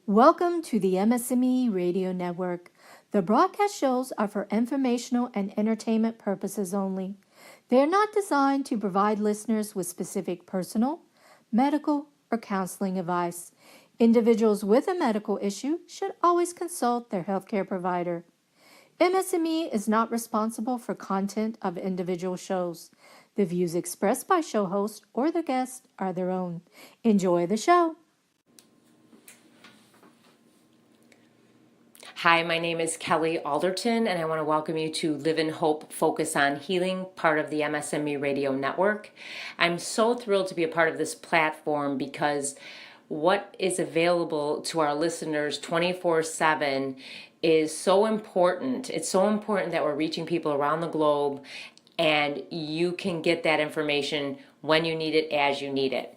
Welcome to the MS&Me Radio Network. The broadcast shows are for informational and entertainment purposes only. They are not designed to provide listeners with specific personal, medical, or counseling advice. Individuals with a medical issue should always consult their healthcare provider. MS&Me is not responsible for content of individual shows. The views expressed by show hosts or the guests are their own. Enjoy the show. Hi, my name is Kelly Alderton, and I want to welcome you to Live in Hope, Focus on Healing, part of the MS&Me Radio Network. I'm so thrilled to be a part of this platform because what is available to our listeners 24/7 is so important. It's so important that we're reaching people around the globe, and you can get that information when you need it, as you need it.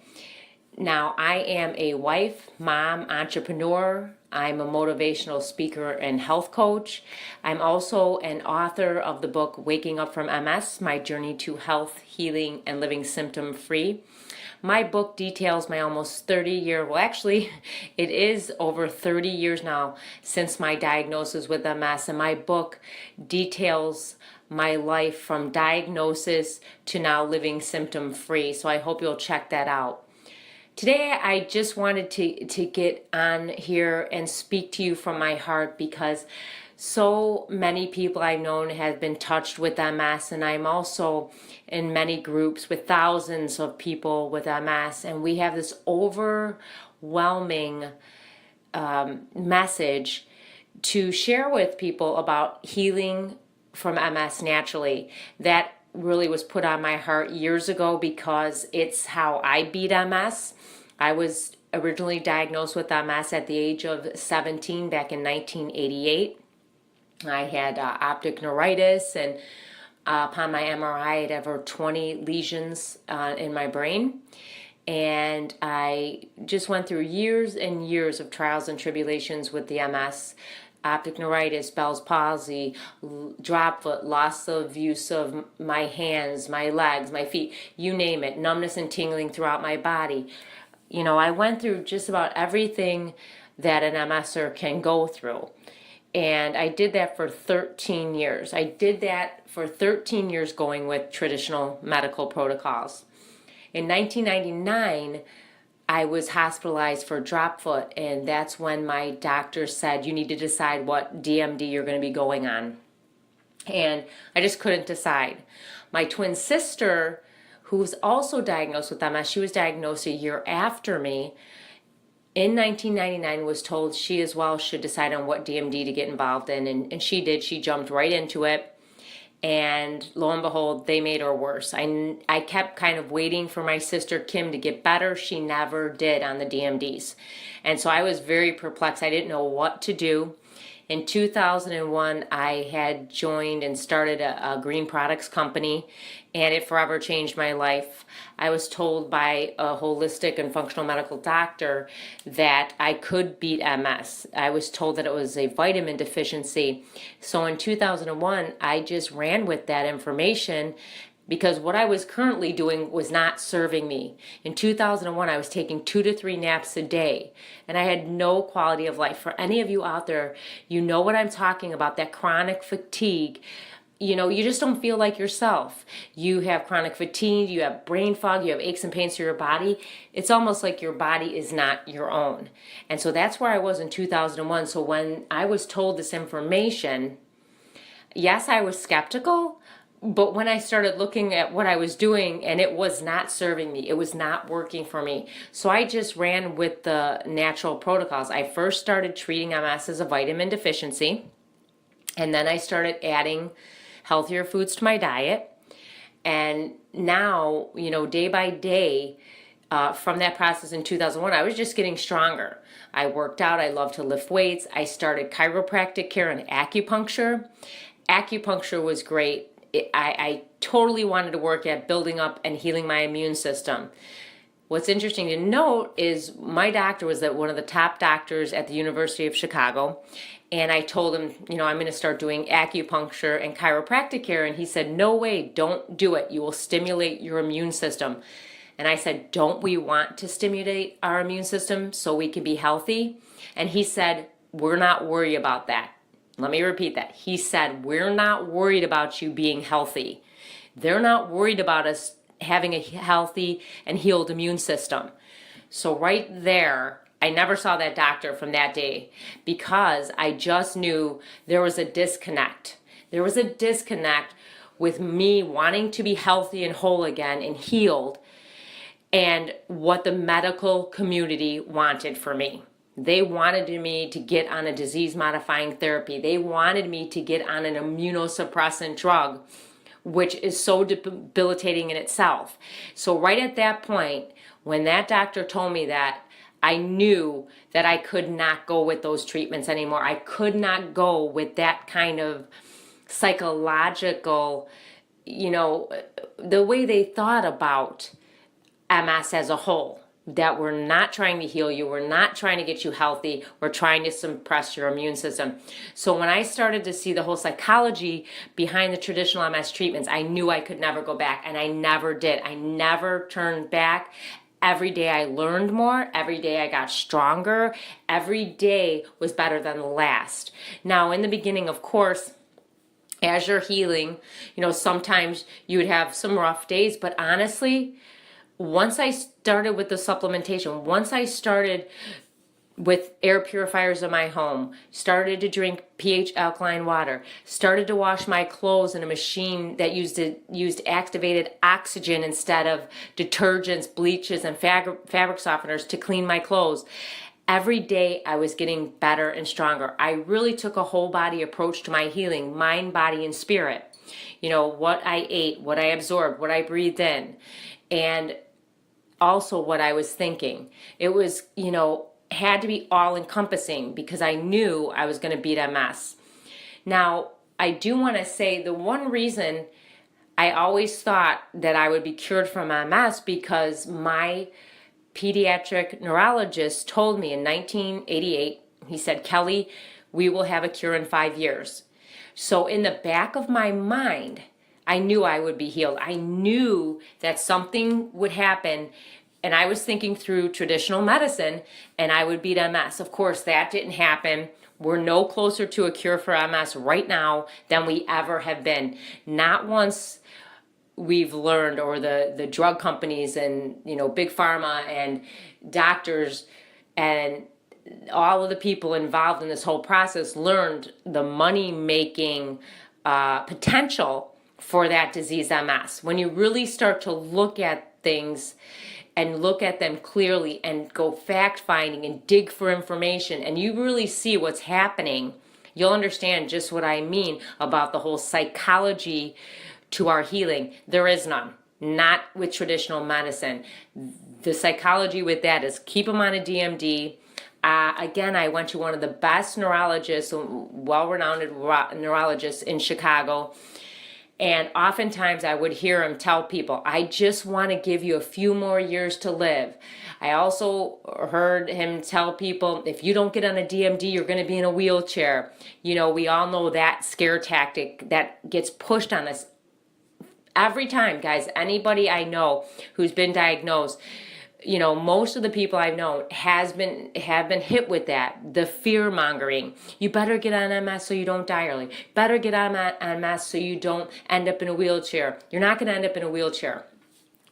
Now, I am a wife, mom, entrepreneur. I'm a motivational speaker and health coach. I'm also an author of the book Waking Up from MS, My Journey to Health, Healing, and Living Symptom-Free. My book details my almost 30-year, well actually it is over 30 years now since my diagnosis with MS, and my book details my life from diagnosis to now living symptom-free. So I hope you'll check that out. Today, I just wanted to get on here and speak to you from my heart because so many people I've known have been touched with MS, and I'm also in many groups with thousands of people with MS, and we have this overwhelming message to share with people about healing from MS naturally. That really was put on my heart years ago because it's how I beat MS. I was originally diagnosed with MS at the age of 17 back in 1988. I had optic neuritis, and upon my MRI, I had over 20 lesions in my brain. And I just went through years and years of trials and tribulations with the MS. Optic neuritis, Bell's palsy, drop foot, loss of use of my hands, my legs, my feet, you name it, numbness and tingling throughout my body. You know, I went through just about everything that an MSer can go through. And I did that for 13 years. I did that for 13 years going with traditional medical protocols. In 1999, I was hospitalized for drop foot, and that's when my doctor said, you need to decide what DMD you're going to be going on. And I just couldn't decide. My twin sister, who's also diagnosed with MS, she was diagnosed a year after me, in 1999 was told she as well should decide on what DMD to get involved in, and she did. She jumped right into it. And lo and behold, they made her worse. I kept kind of waiting for my sister Kim to get better. She never did on the DMDs. And so I was very perplexed. I didn't know what to do. In 2001, I had joined and started a green products company, and it forever changed my life. I was told by a holistic and functional medical doctor that I could beat MS. I was told that it was a vitamin deficiency. So in 2001, I just ran with that information because what I was currently doing was not serving me. In 2001, I was taking 2 to 3 naps a day, and I had no quality of life. For any of you out there, you know what I'm talking about, that chronic fatigue. You know, you just don't feel like yourself. You have chronic fatigue, you have brain fog, you have aches and pains through your body. It's almost like your body is not your own. And so that's where I was in 2001. So when I was told this information, yes, I was skeptical. But when I started looking at what I was doing, and it was not serving me, it was not working for me. So I just ran with the natural protocols. I first started treating MS as a vitamin deficiency, and then I started adding healthier foods to my diet. And now, you know, day by day, from that process in 2001, I was just getting stronger. I worked out, I love to lift weights. I started chiropractic care and acupuncture. Acupuncture was great. I totally wanted to work at building up and healing my immune system. What's interesting to note is my doctor was one of the top doctors at the University of Chicago, and I told him, you know, I'm going to start doing acupuncture and chiropractic care, and he said, no way, don't do it. You will stimulate your immune system. And I said, don't we want to stimulate our immune system so we can be healthy? And he said, we're not worried about that. Let me repeat that. He said, we're not worried about you being healthy. They're not worried about us having a healthy and healed immune system. So right there, I never saw that doctor from that day because I just knew there was a disconnect. There was a disconnect with me wanting to be healthy and whole again and healed, and what the medical community wanted for me. They wanted me to get on a disease-modifying therapy. They wanted me to get on an immunosuppressant drug, which is so debilitating in itself. So right at that point, when that doctor told me that, I knew that I could not go with those treatments anymore. I could not go with that kind of psychological, the way they thought about MS as a whole. That we're not trying to heal you, we're not trying to get you healthy, we're trying to suppress your immune system. So when I started to see the whole psychology behind the traditional MS treatments, I knew I could never go back, and I never did. I never turned back. Every day I learned more, every day I got stronger, every day was better than the last. Now in the beginning, of course, as you're healing, sometimes you would have some rough days, but honestly, once I started with the supplementation, once I started with air purifiers in my home, started to drink pH alkaline water, started to wash my clothes in a machine that used activated oxygen instead of detergents, bleaches, and fabric softeners to clean my clothes, every day I was getting better and stronger. I really took a whole body approach to my healing, mind, body, and spirit. What I ate, what I absorbed, what I breathed in, and also what I was thinking. It was, had to be all encompassing because I knew I was going to beat MS. Now, I do want to say the one reason I always thought that I would be cured from MS because my pediatric neurologist told me in 1988, he said, Kelly, we will have a cure in 5 years. So in the back of my mind, I knew I would be healed. I knew that something would happen, and I was thinking through traditional medicine, and I would beat MS. Of course, that didn't happen. We're no closer to a cure for MS right now than we ever have been. Not once we've learned, or the drug companies and big pharma and doctors and all of the people involved in this whole process learned the money-making potential for that disease MS. When you really start to look at things and look at them clearly and go fact-finding and dig for information, and you really see what's happening, you'll understand just what I mean about the whole psychology to our healing. There is none. Not with traditional medicine. The psychology with that is keep them on a DMD. Again, I went to one of the best neurologists, well-renowned neurologists in Chicago, and oftentimes I would hear him tell people, I just want to give you a few more years to live. I also heard him tell people, if you don't get on a DMD, you're going to be in a wheelchair. We all know that scare tactic that gets pushed on us every time, guys. Anybody I know who's been diagnosed, most of the people I've known have been hit with that, the fear mongering. You better get on MS so you don't die early. Better get on MS so you don't end up in a wheelchair. You're not going to end up in a wheelchair.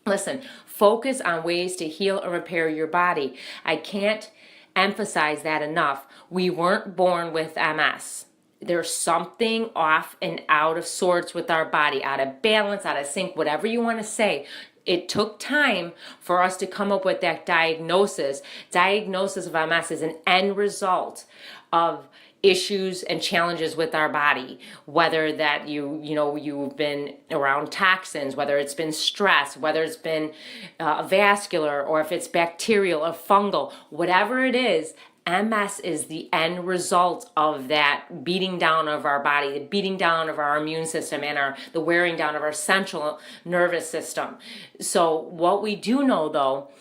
Listen, focus on ways to heal and repair your body. I can't emphasize that enough. We weren't born with MS. There's something off and out of sorts with our body, out of balance, out of sync, whatever you want to say. It took time for us to come up with that diagnosis. Diagnosis of MS is an end result of issues and challenges with our body, whether that you've been around toxins, whether it's been stress, whether it's been vascular, or if it's bacterial or fungal, whatever it is. MS is the end result of that beating down of our body, the beating down of our immune system, and the wearing down of our central nervous system. So what we do know, though,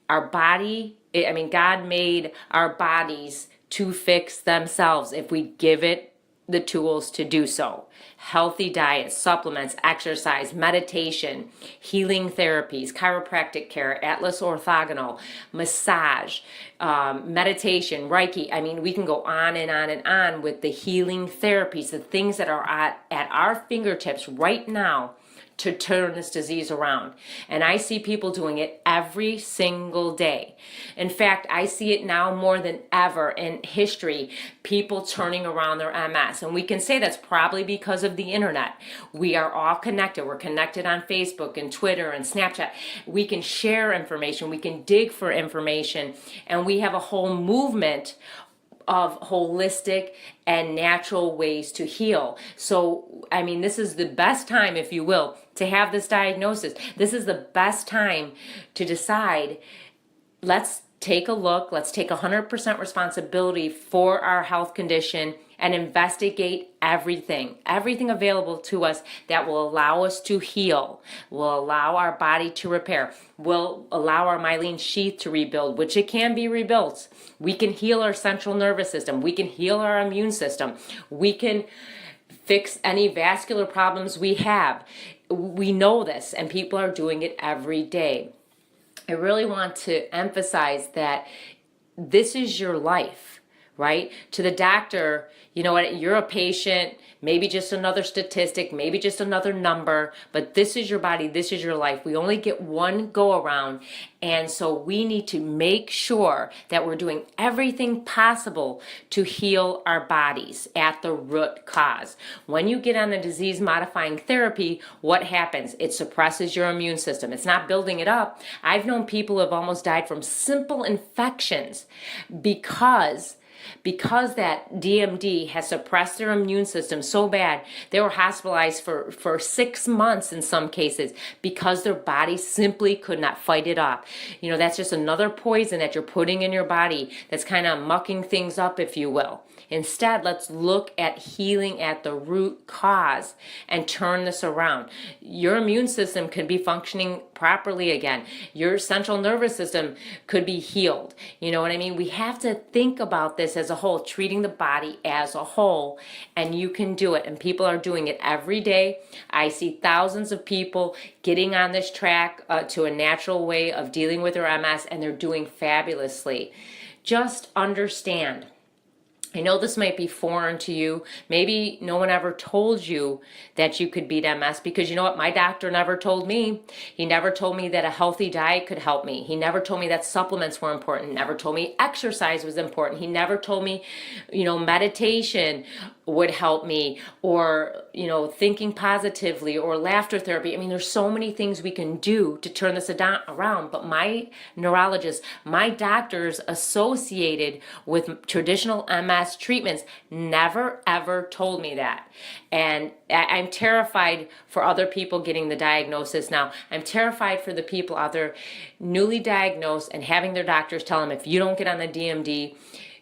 our body, God made our bodies to fix themselves if we give it the tools to do so. Healthy diet, supplements, exercise, meditation, healing therapies, chiropractic care, Atlas orthogonal, massage, meditation, Reiki. I mean, we can go on and on and on with the healing therapies, the things that are at our fingertips right now to turn this disease around. And I see people doing it every single day. In fact, I see it now more than ever in history, people turning around their MS. And we can say that's probably because of the internet. We are all connected. We're connected on Facebook and Twitter and Snapchat. We can share information. We can dig for information. And we have a whole movement of holistic and natural ways to heal. So, I mean, this is the best time, if you will, to have this diagnosis. This is the best time to decide, let's take a look, let's take 100% responsibility for our health condition and investigate everything available to us that will allow us to heal, will allow our body to repair, will allow our myelin sheath to rebuild, which it can be rebuilt. We can heal our central nervous system. We can heal our immune system. We can fix any vascular problems we have. We know this, and people are doing it every day. I really want to emphasize that this is your life, right? To the doctor, you know what, you're a patient, maybe just another statistic, maybe just another number, but this is your body, this is your life. We only get one go around, and so we need to make sure that we're doing everything possible to heal our bodies at the root cause. When you get on a disease-modifying therapy, what happens? It suppresses your immune system. It's not building it up. I've known people who have almost died from simple infections because that DMD has suppressed their immune system so bad, they were hospitalized for 6 months in some cases because their body simply could not fight it off. You know, that's just another poison that you're putting in your body that's kind of mucking things up, if you will. Instead, let's look at healing at the root cause and turn this around. Your immune system could be functioning properly again. Your central nervous system could be healed. You know what I mean? We have to think about this as a whole, treating the body as a whole, and you can do it. And people are doing it every day. I see thousands of people getting on this track to a natural way of dealing with their MS, and they're doing fabulously. Just understand, I know this might be foreign to you. Maybe no one ever told you that you could beat MS, because you know what? My doctor never told me. He never told me that a healthy diet could help me. He never told me that supplements were important. He never told me exercise was important. He never told me, meditation would help me, or, thinking positively, or laughter therapy. I mean, there's so many things we can do to turn this around. But my neurologist, my doctors associated with traditional MS treatments never ever told me that. And I'm terrified for other people getting the diagnosis now. I'm terrified for the people out there newly diagnosed and having their doctors tell them, if you don't get on the DMD,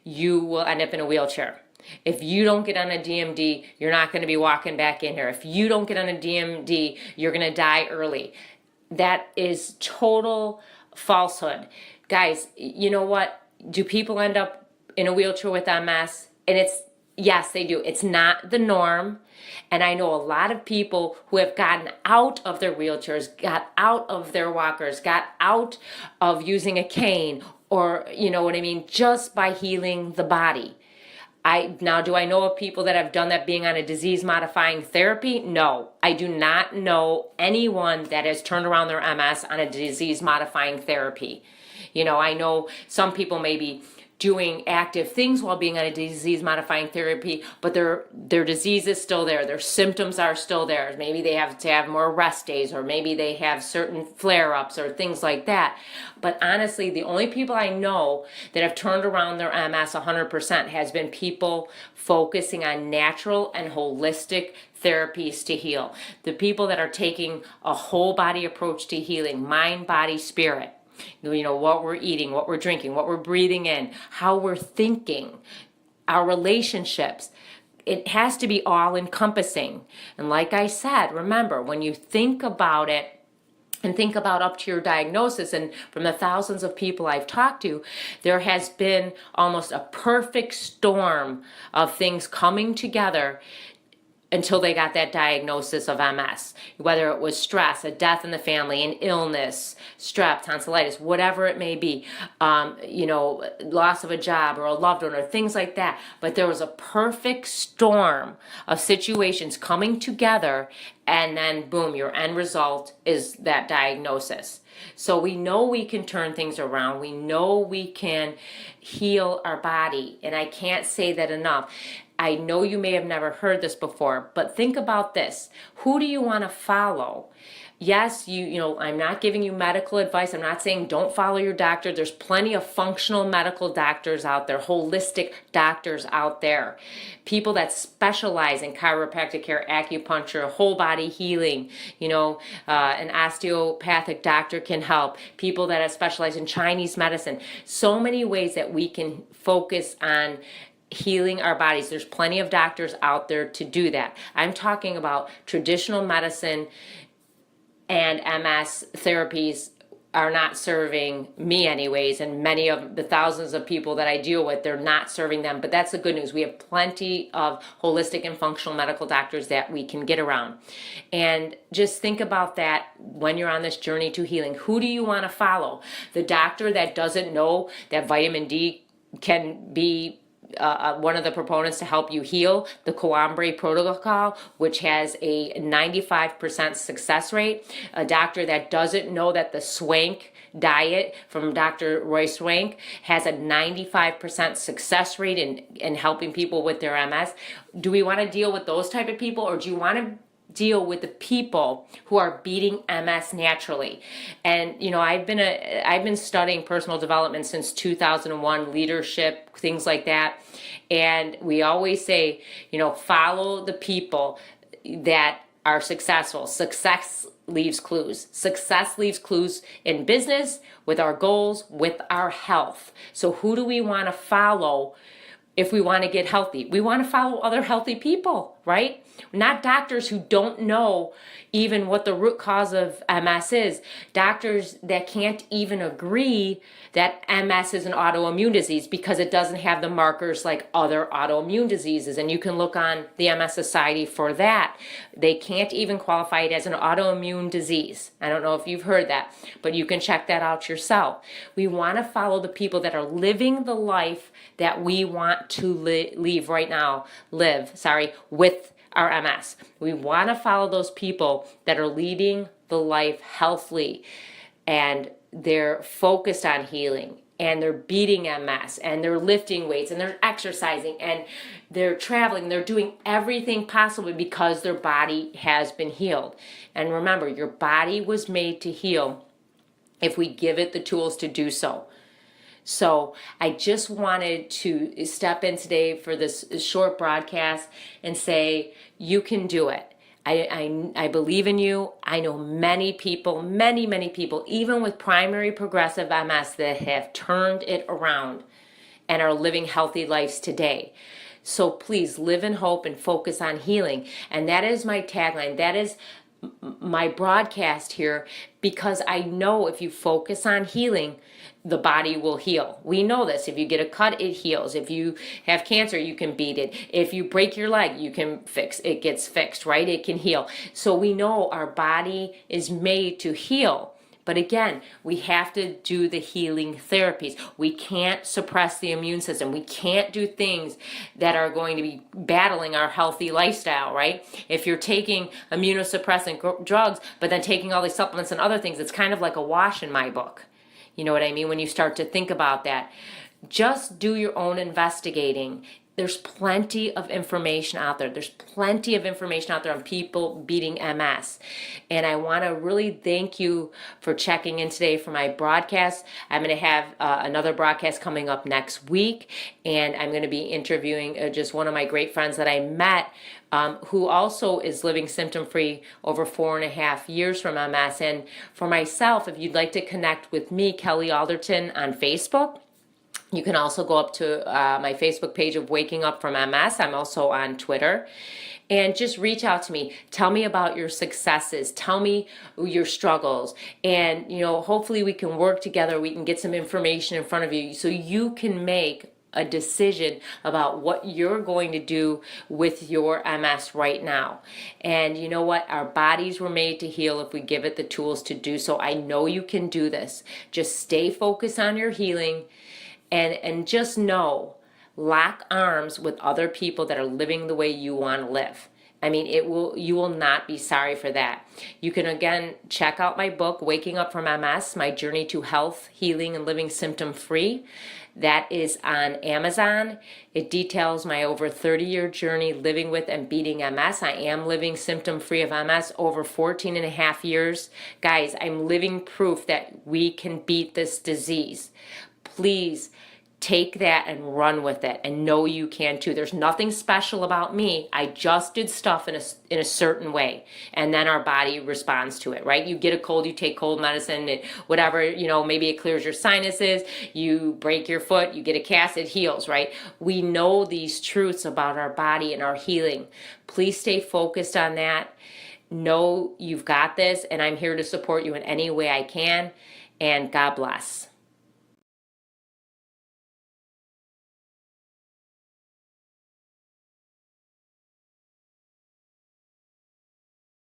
you will end up in a wheelchair. If you don't get on a DMD, you're not going to be walking back in here. If you don't get on a DMD, you're going to die early. That is total falsehood. Guys, you know what? Do people end up in a wheelchair with MS? And yes, they do. It's not the norm. And I know a lot of people who have gotten out of their wheelchairs, got out of their walkers, got out of using a cane, or, just by healing the body. Now, do I know of people that have done that being on a disease-modifying therapy? No. I do not know anyone that has turned around their MS on a disease-modifying therapy. I know some people maybe doing active things while being on a disease-modifying therapy, but their disease is still there. Their symptoms are still there. Maybe they have to have more rest days, or maybe they have certain flare-ups or things like that. But honestly, the only people I know that have turned around their MS 100% has been people focusing on natural and holistic therapies to heal. The people that are taking a whole body approach to healing, mind, body, spirit. What we're eating, what we're drinking, what we're breathing in, how we're thinking, our relationships. It has to be all encompassing. And like I said, remember, when you think about it And think about up to your diagnosis, and from the thousands of people I've talked to, there has been almost a perfect storm of things coming together until they got that diagnosis of MS. Whether it was stress, a death in the family, an illness, strep, tonsillitis, whatever it may be, loss of a job or a loved one or things like that. But there was a perfect storm of situations coming together, and then boom, your end result is that diagnosis. So we know we can turn things around. We know we can heal our body. And I can't say that enough. I know you may have never heard this before, but think about this. Who do you want to follow? Yes, I'm not giving you medical advice. I'm not saying don't follow your doctor. There's plenty of functional medical doctors out there, holistic doctors out there, people that specialize in chiropractic care, acupuncture, whole body healing. An osteopathic doctor can help. People that specialize in Chinese medicine. So many ways that we can focus on healing our bodies. There's plenty of doctors out there to do that. I'm talking about traditional medicine and MS therapies are not serving me anyways, and many of the thousands of people that I deal with, they're not serving them. But that's the good news. We have plenty of holistic and functional medical doctors that we can get around. And just think about that when you're on this journey to healing. Who do you want to follow? The doctor that doesn't know that vitamin D can be one of the proponents to help you heal, the Coambre protocol, which has a 95% success rate. A doctor that doesn't know that the Swank diet from Dr. Roy Swank has a 95% success rate in helping people with their MS. Do we want to deal with those type of people, or do you want to deal with the people who are beating MS naturally? And I've been studying personal development since 2001, leadership, things like that. And we always say, follow the people that are successful. Success leaves clues. Success leaves clues in business, with our goals, with our health. So who do we want to follow if we want to get healthy? We want to follow other healthy people, right? Not doctors who don't know even what the root cause of MS is. Doctors that can't even agree that MS is an autoimmune disease because it doesn't have the markers like other autoimmune diseases. And you can look on the MS Society for that. They can't even qualify it as an autoimmune disease. I don't know if you've heard that, but you can check that out yourself. We want to follow the people that are living the life that we want to live with our MS. We want to follow those people that are leading the life healthily, and they're focused on healing, and they're beating MS, and they're lifting weights, and they're exercising, and they're traveling. They're doing everything possible because their body has been healed. And remember, your body was made to heal if we give it the tools to do so. So I just wanted to step in today for this short broadcast and say, you can do it. I believe in you. I know many people, many people, even with primary progressive MS, that have turned it around and are living healthy lives today. So please live in hope and focus on healing. And that is my tagline. That is my broadcast here, because I know if you focus on healing, the body will heal. We know this. If you get a cut, it heals. If you have cancer, you can beat it. If you break your leg, you can fix it. It gets fixed, right? It can heal. So we know our body is made to heal. But again, we have to do the healing therapies. We can't suppress the immune system. We can't do things that are going to be battling our healthy lifestyle, right? If you're taking immunosuppressant drugs, but then taking all these supplements and other things, it's kind of like a wash in my book. You know what I mean? When you start to think about that, just do your own investigating. There's plenty of information out there. There's plenty of information out there on people beating MS. And I want to really thank you for checking in today for my broadcast. I'm going to have another broadcast coming up next week. And I'm going to be interviewing just one of my great friends that I met who also is living symptom-free over 4.5 years from MS. And for myself, if you'd like to connect with me, Kelly Alderton, on Facebook, You can also go up to my Facebook page of Waking Up from MS. I'm also on Twitter. And just reach out to me. Tell me about your successes. Tell me your struggles. And, hopefully we can work together. We can get some information in front of you so you can make a decision about what you're going to do with your MS right now. And you know what? Our bodies were made to heal if we give it the tools to do so. I know you can do this. Just stay focused on your healing. And just know, lock arms with other people that are living the way you want to live. I mean, you will not be sorry for that. You can again check out my book, Waking Up from MS, My Journey to Health, Healing, and Living Symptom Free. That is on Amazon. It details my over 30-year journey living with and beating MS. I am living symptom free of MS over 14 and a half years. Guys, I'm living proof that we can beat this disease. Please take that and run with it, and know you can too. There's nothing special about me. I just did stuff in a certain way, and then our body responds to it, right? You get a cold, you take cold medicine, and whatever, maybe it clears your sinuses, you break your foot, you get a cast, it heals, right? We know these truths about our body and our healing. Please stay focused on that. Know you've got this, and I'm here to support you in any way I can, and God bless.